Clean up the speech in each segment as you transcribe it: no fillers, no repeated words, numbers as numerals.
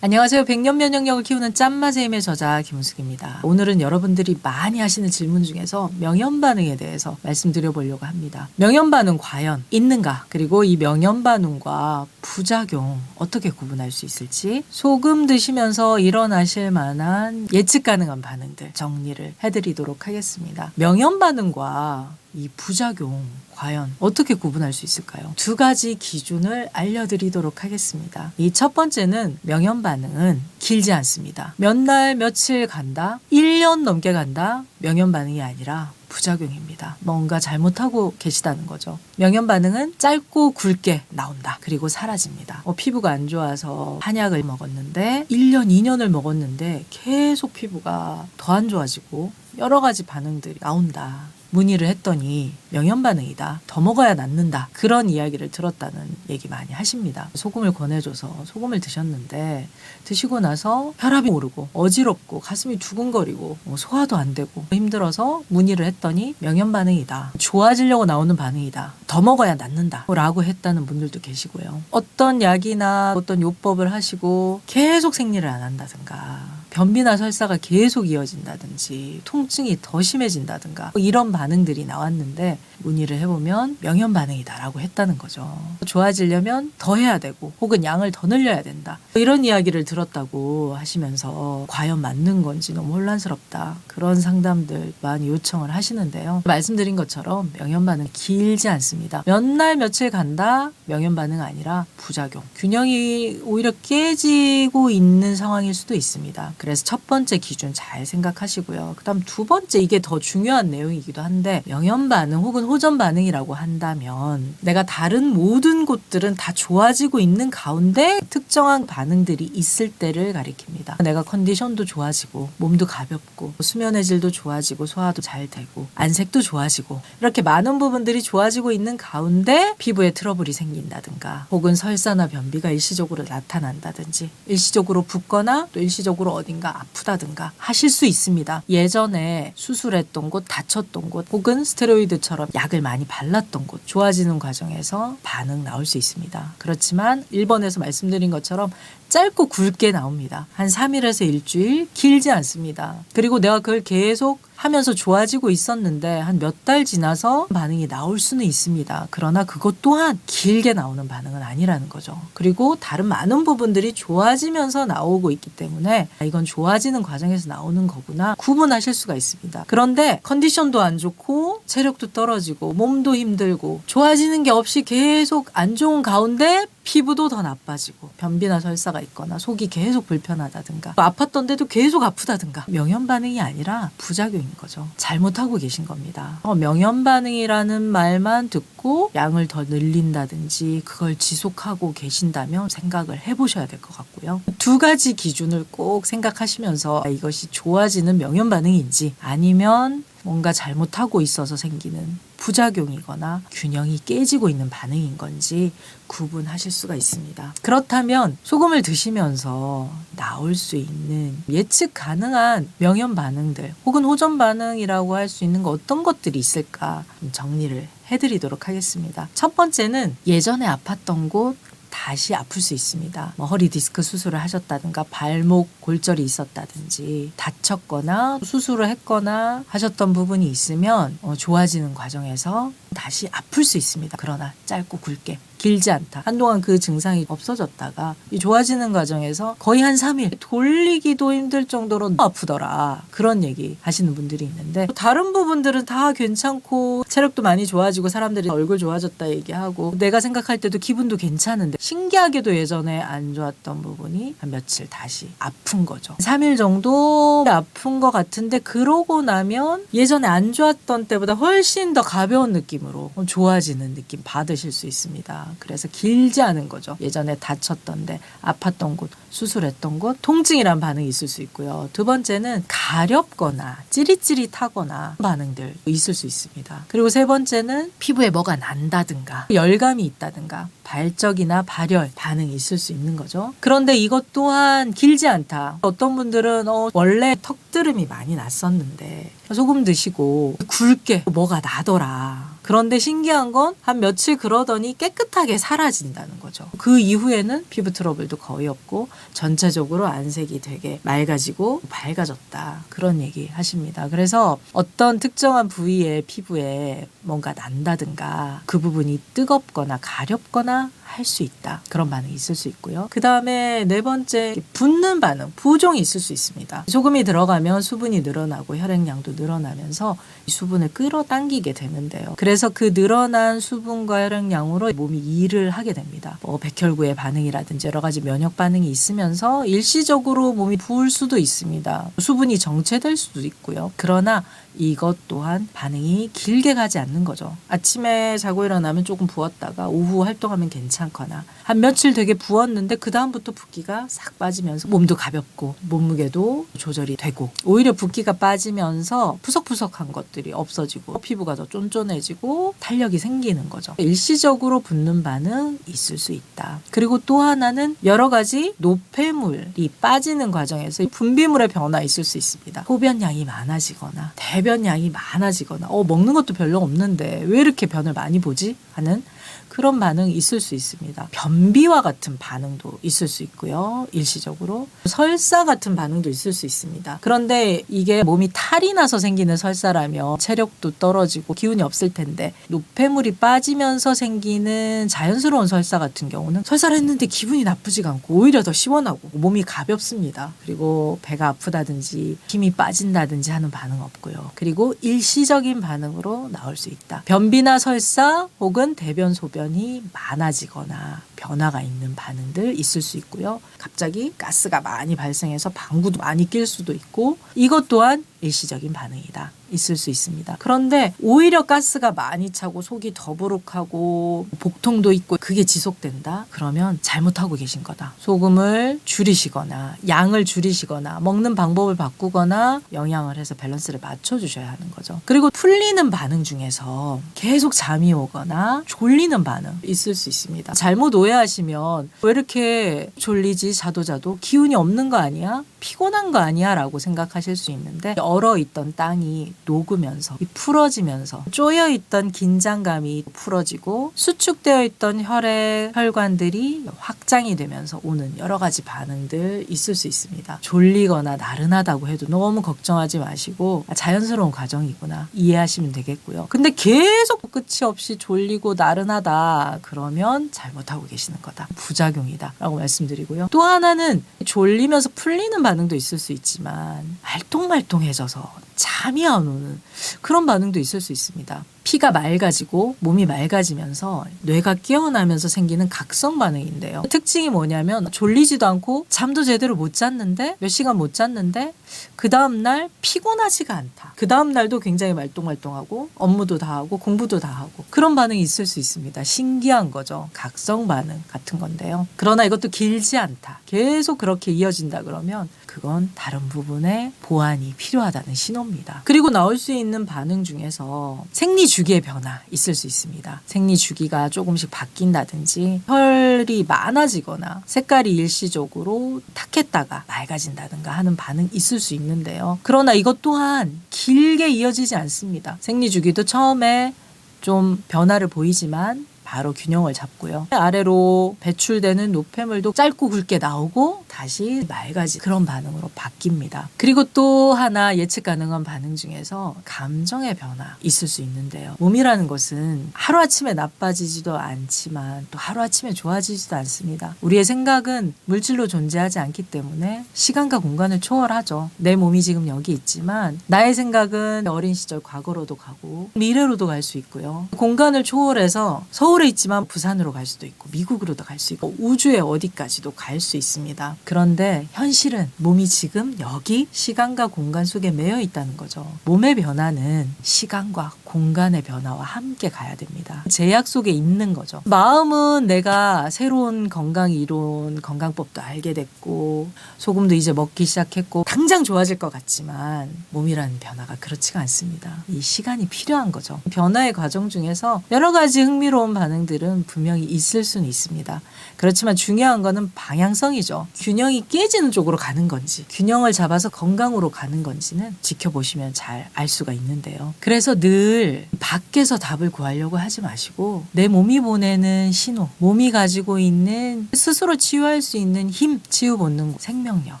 안녕하세요. 백년 면역력을 키우는 짠맛의 힘의 저자 김은숙입니다. 오늘은 여러분들이 많이 하시는 질문 중에서 명현 반응에 대해서 말씀드려 보려고 합니다. 명현 반응 과연 있는가? 그리고 이 명현 반응과 부작용 어떻게 구분할 수 있을지, 소금 드시면서 일어나실 만한 예측 가능한 반응들 정리를 해드리도록 하겠습니다. 명현 반응과 이 부작용 과연 어떻게 구분할 수 있을까요? 두 가지 기준을 알려드리도록 하겠습니다. 이 첫 번째는 명현 반응은 길지 않습니다. 몇 날 며칠 간다, 1년 넘게 간다, 명현 반응이 아니라 부작용입니다. 뭔가 잘못하고 계시다는 거죠. 명현 반응은 짧고 굵게 나온다. 그리고 사라집니다. 피부가 안 좋아서 한약을 먹었는데 1년, 2년을 먹었는데 계속 피부가 더 안 좋아지고 여러 가지 반응들이 나온다. 문의를 했더니 명현 반응이다. 더 먹어야 낫는다. 그런 이야기를 들었다는 얘기 많이 하십니다. 소금을 권해줘서 소금을 드셨는데 드시고 나서 혈압이 오르고 어지럽고 가슴이 두근거리고 소화도 안 되고 힘들어서 문의를 했더니 명현 반응이다. 좋아지려고 나오는 반응이다. 더 먹어야 낫는다. 라고 했다는 분들도 계시고요. 어떤 약이나 어떤 요법을 하시고 계속 생리를 안 한다든가 변비나 설사가 계속 이어진다든지 통증이 더 심해진다든가 이런 반응들이 나왔는데 문의를 해보면 명현 반응이다라고 했다는 거죠. 좋아지려면 더 해야 되고 혹은 양을 더 늘려야 된다. 이런 이야기를 들었다고 하시면서 과연 맞는 건지 너무 혼란스럽다. 그런 상담들 많이 요청을 하시는데요. 말씀드린 것처럼 명현 반응 길지 않습니다. 몇 날 며칠 간다 명현 반응 아니라 부작용. 균형이 오히려 깨지고 있는 상황일 수도 있습니다. 그래서 첫 번째 기준 잘 생각하시고요. 그 다음 두 번째, 이게 더 중요한 내용이기도 한데 명현 반응 혹은 호전 반응이라고 한다면 내가 다른 모든 곳들은 다 좋아지고 있는 가운데 특정한 반응들이 있을 때를 가리킵니다. 내가 컨디션도 좋아지고 몸도 가볍고 수면의 질도 좋아지고 소화도 잘 되고 안색도 좋아지고 이렇게 많은 부분들이 좋아지고 있는 가운데 피부에 트러블이 생긴다든가 혹은 설사나 변비가 일시적으로 나타난다든지 일시적으로 붓거나 또 일시적으로 어딘가 아프다든가 하실 수 있습니다. 예전에 수술했던 곳, 다쳤던 곳 혹은 스테로이드처럼 약을 많이 발랐던 곳 좋아지는 과정에서 반응 나올 수 있습니다. 그렇지만 1번에서 말씀드린 것처럼 짧고 굵게 나옵니다. 한 3일에서 일주일, 길지 않습니다. 그리고 내가 그걸 계속 하면서 좋아지고 있었는데 한 몇 달 지나서 반응이 나올 수는 있습니다. 그러나 그것 또한 길게 나오는 반응은 아니라는 거죠. 그리고 다른 많은 부분들이 좋아지면서 나오고 있기 때문에 이건 좋아지는 과정에서 나오는 거구나 구분하실 수가 있습니다. 그런데 컨디션도 안 좋고 체력도 떨어지고 몸도 힘들고 좋아지는 게 없이 계속 안 좋은 가운데 피부도 더 나빠지고 변비나 설사가 있거나 속이 계속 불편하다든가 아팠던 데도 계속 아프다든가 명현 반응이 아니라 부작용인 거죠. 잘못하고 계신 겁니다. 명현 반응이라는 말만 듣고 양을 더 늘린다든지 그걸 지속하고 계신다면 생각을 해보셔야 될 것 같고요. 두 가지 기준을 꼭 생각하시면서 이것이 좋아지는 명현 반응인지 아니면 뭔가 잘못하고 있어서 생기는 부작용이거나 균형이 깨지고 있는 반응인 건지 구분하실 수가 있습니다. 그렇다면 소금을 드시면서 나올 수 있는 예측 가능한 명현 반응들 혹은 호전 반응이라고 할 수 있는 거 어떤 것들이 있을까 정리를 해드리도록 하겠습니다. 첫 번째는 예전에 아팠던 곳 다시 아플 수 있습니다. 허리 디스크 수술을 하셨다든가 발목 골절이 있었다든지 다쳤거나 수술을 했거나 하셨던 부분이 있으면 좋아지는 과정에서 다시 아플 수 있습니다. 그러나 짧고 굵게 길지 않다. 한동안 그 증상이 없어졌다가 이 좋아지는 과정에서 거의 한 3일 돌리기도 힘들 정도로 아프더라. 그런 얘기 하시는 분들이 있는데 다른 부분들은 다 괜찮고 체력도 많이 좋아지고 사람들이 얼굴 좋아졌다 얘기하고 내가 생각할 때도 기분도 괜찮은데 신기하게도 예전에 안 좋았던 부분이 한 며칠 다시 아픈 거죠. 3일 정도 아픈 것 같은데 그러고 나면 예전에 안 좋았던 때보다 훨씬 더 가벼운 느낌으로 좋아지는 느낌 받으실 수 있습니다. 그래서 길지 않은 거죠. 예전에 다쳤던 데 아팠던 곳, 수술했던 곳, 통증이란 반응이 있을 수 있고요. 두 번째는 가렵거나 찌릿찌릿하거나 반응들 있을 수 있습니다. 그리고 세 번째는 피부에 뭐가 난다든가 열감이 있다든가 발적이나 발열 반응이 있을 수 있는 거죠. 그런데 이것 또한 길지 않다. 어떤 분들은 원래 턱드름이 많이 났었는데 소금 드시고 굵게 뭐가 나더라. 그런데 신기한 건 한 며칠 그러더니 깨끗하게 사라진다는 거죠. 그 이후에는 피부 트러블도 거의 없고 전체적으로 안색이 되게 맑아지고 밝아졌다. 그런 얘기 하십니다. 그래서 어떤 특정한 부위의 피부에 뭔가 난다든가 그 부분이 뜨겁거나 가렵거나 할 수 있다. 그런 반응이 있을 수 있고요. 그 다음에 네 번째, 붓는 반응, 부종이 있을 수 있습니다. 소금이 들어가면 수분이 늘어나고 혈액량도 늘어나면서 수분을 끌어당기게 되는데요. 그래서 그 늘어난 수분과 혈액량으로 몸이 일을 하게 됩니다. 백혈구의 반응이라든지 여러 가지 면역 반응이 있으면서 일시적으로 몸이 부을 수도 있습니다. 수분이 정체될 수도 있고요. 그러나 이것 또한 반응이 길게 가지 않는 거죠. 아침에 자고 일어나면 조금 부었다가 오후 활동하면 괜찮거나 한 며칠 되게 부었는데 그 다음부터 붓기가 싹 빠지면서 몸도 가볍고 몸무게도 조절이 되고 오히려 붓기가 빠지면서 푸석푸석한 것들이 없어지고 피부가 더 쫀쫀해지고 탄력이 생기는 거죠. 일시적으로 붓는 반응 있을 수 있다. 그리고 또 하나는 여러 가지 노폐물이 빠지는 과정에서 분비물의 변화 있을 수 있습니다. 소변량이 많아지거나 대변량이 많아지거나 먹는 것도 별로 없는데 왜 이렇게 변을 많이 보지? 하는 그런 반응이 있을 수 있습니다. 변비와 같은 반응도 있을 수 있고요. 일시적으로. 설사 같은 반응도 있을 수 있습니다. 그런데 이게 몸이 탈이 나서 생기는 설사라면 체력도 떨어지고 기운이 없을 텐데 노폐물이 빠지면서 생기는 자연스러운 설사 같은 경우는 설사를 했는데 기분이 나쁘지가 않고 오히려 더 시원하고 몸이 가볍습니다. 그리고 배가 아프다든지 힘이 빠진다든지 하는 반응 없고요. 그리고 일시적인 반응으로 나올 수 있다. 변비나 설사 혹은 대변 소변이 많아지거나 변화가 있는 반응들 있을 수 있고요. 갑자기 가스가 많이 발생해서 방구도 많이 낄 수도 있고 이것 또한 일시적인 반응이다. 있을 수 있습니다. 그런데 오히려 가스가 많이 차고 속이 더부룩하고 복통도 있고 그게 지속된다? 그러면 잘못하고 계신 거다. 소금을 줄이시거나 양을 줄이시거나 먹는 방법을 바꾸거나 영양을 해서 밸런스를 맞춰주셔야 하는 거죠. 그리고 풀리는 반응 중에서 계속 잠이 오거나 졸리는 반응 있을 수 있습니다. 잘못 오해하시면 왜 이렇게 졸리지 자도 기운이 없는 거 아니야? 피곤한 거 아니야? 라고 생각하실 수 있는데 얼어있던 땅이 녹으면서 풀어지면서 쪼여있던 긴장감이 풀어지고 수축되어 있던 혈액 혈관들이 확장이 되면서 오는 여러 가지 반응들 있을 수 있습니다. 졸리거나 나른하다고 해도 너무 걱정하지 마시고 자연스러운 과정이구나 이해하시면 되겠고요. 근데 계속 끝이 없이 졸리고 나른하다 그러면 잘못하고 계시는 거다. 부작용이다 라고 말씀드리고요. 또 하나는 졸리면서 풀리는 반응도 있을 수 있지만 말똥말똥해져서 잠이 안 오는 그런 반응도 있을 수 있습니다. 피가 맑아지고 몸이 맑아지면서 뇌가 깨어나면서 생기는 각성 반응인데요. 특징이 뭐냐면 졸리지도 않고 잠도 제대로 못 잤는데 몇 시간 못 잤는데 그 다음날 피곤하지가 않다. 그 다음날도 굉장히 말똥말똥하고 업무도 다 하고 공부도 다 하고 그런 반응이 있을 수 있습니다. 신기한 거죠. 각성 반응 같은 건데요. 그러나 이것도 길지 않다. 계속 그렇게 이어진다 그러면 그건 다른 부분에 보완이 필요하다는 신호입니다. 그리고 나올 수 있는 반응 중에서 생리주기의 변화 있을 수 있습니다. 생리주기가 조금씩 바뀐다든지 혈이 많아지거나 색깔이 일시적으로 탁했다가 맑아진다든가 하는 반응 있을 수 있는데요. 그러나 이것 또한 길게 이어지지 않습니다. 생리주기도 처음에 좀 변화를 보이지만 바로 균형을 잡고요. 아래로 배출되는 노폐물도 짧고 굵게 나오고 다시 맑아지 그런 반응으로 바뀝니다. 그리고 또 하나 예측 가능한 반응 중에서 감정의 변화 있을 수 있는데요. 몸이라는 것은 하루아침에 나빠지지도 않지만 또 하루아침에 좋아지지도 않습니다. 우리의 생각은 물질로 존재하지 않기 때문에 시간과 공간을 초월하죠. 내 몸이 지금 여기 있지만 나의 생각은 어린 시절 과거로도 가고 미래로도 갈 수 있고요. 공간을 초월해서 서울에 있지만 부산으로 갈 수도 있고 미국으로도 갈 수 있고 우주의 어디까지도 갈 수 있습니다. 그런데 현실은 몸이 지금 여기 시간과 공간 속에 매여 있다는 거죠. 몸의 변화는 시간과 공간의 변화와 함께 가야 됩니다. 제약 속에 있는 거죠. 마음은 내가 새로운 건강 이론, 건강법도 알게 됐고 소금도 이제 먹기 시작했고 당장 좋아질 것 같지만 몸이라는 변화가 그렇지가 않습니다. 이 시간이 필요한 거죠. 변화의 과정 중에서 여러 가지 흥미로운 반응들은 분명히 있을 수는 있습니다. 그렇지만 중요한 거는 방향성이죠. 균형이 깨지는 쪽으로 가는 건지 균형을 잡아서 건강으로 가는 건지는 지켜보시면 잘 알 수가 있는데요. 그래서 늘 늘 밖에서 답을 구하려고 하지 마시고 내 몸이 보내는 신호, 몸이 가지고 있는 스스로 치유할 수 있는 힘, 치유 본능, 생명력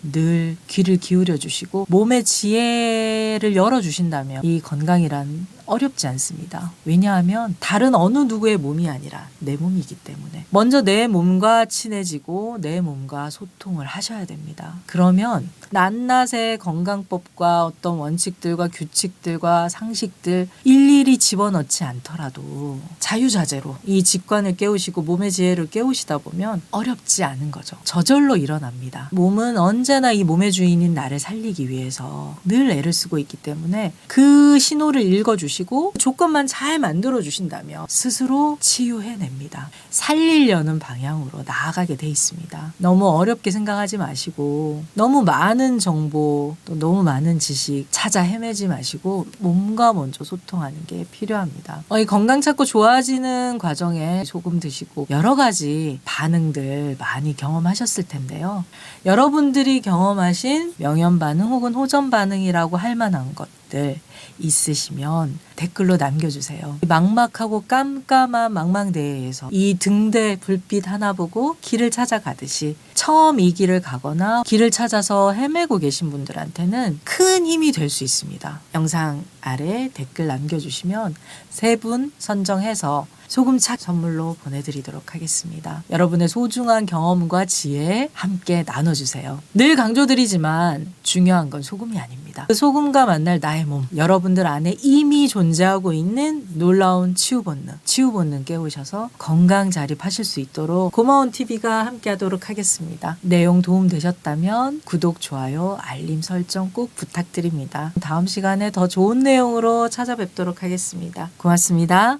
늘 귀를 기울여 주시고 몸의 지혜를 열어 주신다면 이 건강이란 어렵지 않습니다. 왜냐하면 다른 어느 누구의 몸이 아니라 내 몸이기 때문에 먼저 내 몸과 친해지고 내 몸과 소통을 하셔야 됩니다. 그러면 낱낱의 건강법과 어떤 원칙들과 규칙들과 상식들 일일이 집어넣지 않더라도 자유자재로 이 직관을 깨우시고 몸의 지혜를 깨우시다 보면 어렵지 않은 거죠. 저절로 일어납니다. 몸은 언제나 이 몸의 주인인 나를 살리기 위해서 늘 애를 쓰고 있기 때문에 그 신호를 읽어주시고 조건만 잘 만들어 주신다면 스스로 치유해냅니다. 살리려는 방향으로 나아가게 돼 있습니다. 너무 어렵게 생각하지 마시고 너무 많은 정보 또 너무 많은 지식 찾아 헤매지 마시고 몸과 먼저 소통하는 게 필요합니다. 이 건강 찾고 좋아지는 과정에 소금 드시고 여러 가지 반응들 많이 경험하셨을 텐데요. 여러분들이 경험하신 명현 반응 혹은 호전 반응이라고 할 만한 것들 있으시면 댓글로 남겨주세요. 막막하고 깜깜한 망망대해에서 이 등대 불빛 하나 보고 길을 찾아가듯이 처음 이 길을 가거나 길을 찾아서 헤매고 계신 분들한테는 큰 힘이 될 수 있습니다. 영상 아래 댓글 남겨주시면 3분 선정해서 소금차 선물로 보내드리도록 하겠습니다. 여러분의 소중한 경험과 지혜 함께 나눠주세요. 늘 강조드리지만 중요한 건 소금이 아닙니다. 그 소금과 만날 나의 몸, 여러분들 안에 이미 존재하고 있는 놀라운 치유 본능 깨우셔서 건강 자립하실 수 있도록 고마운 TV가 함께 하도록 하겠습니다. 내용 도움 되셨다면 구독, 좋아요, 알림 설정 꼭 부탁드립니다. 다음 시간에 더 좋은 내용으로 찾아뵙도록 하겠습니다. 고맙습니다.